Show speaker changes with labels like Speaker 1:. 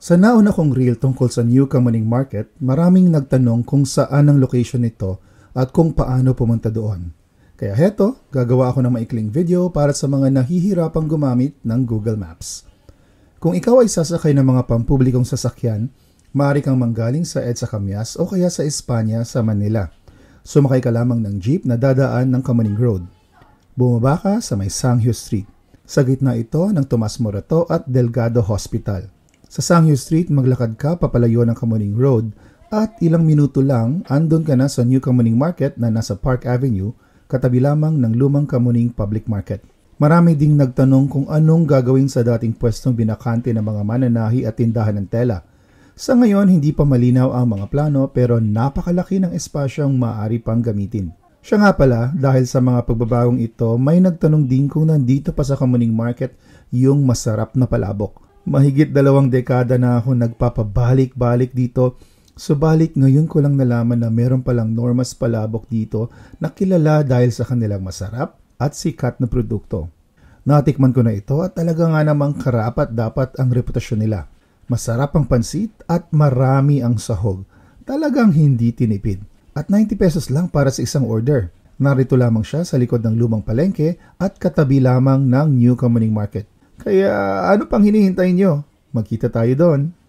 Speaker 1: Sa nauna kong reel tungkol sa New Kamuning Market, maraming nagtanong kung saan ang location nito at kung paano pumunta doon. Kaya heto, gagawa ako ng maikling video para sa mga nahihirapang gumamit ng Google Maps. Kung ikaw ay sasakay ng mga pampublikong sasakyan, maaari kang manggaling sa EDSA Camias o kaya sa Espanya sa Manila. Sumakay ka lamang ng jeep na dadaan ng Kamuning Road. Bumaba ka sa may Sangyo Street. Sa gitna ito ng Tomas Morato at Delgado Hospital. Sa Sangyo Street, maglakad ka papalayo ng Kamuning Road at ilang minuto lang andun ka na sa New Kamuning Market na nasa Park Avenue, katabi lamang ng lumang Kamuning Public Market. Marami ding nagtanong kung anong gagawin sa dating pwestong binakante ng mga mananahi at tindahan ng tela. Sa ngayon, hindi pa malinaw ang mga plano pero napakalaki ng espasyong maaari pang gamitin. Siya nga pala, dahil sa mga pagbabagong ito, may nagtanong din kung nandito pa sa Kamuning Market yung masarap na palabok. Mahigit 2 dekada na ako nagpapabalik-balik dito, subalit ngayon ko lang nalaman na meron palang Norma's Palabok dito na kilala dahil sa kanilang masarap at sikat na produkto. Natikman ko na ito at talaga nga namang karapat-dapat ang reputasyon nila. Masarap ang pansit at marami ang sahog. Talagang hindi tinipid. At 90 pesos lang para sa isang order. Narito lamang siya sa likod ng lumang palengke at katabi lamang ng New Kamuning Market. Kaya ano pang hinihintay nyo? Magkita tayo doon.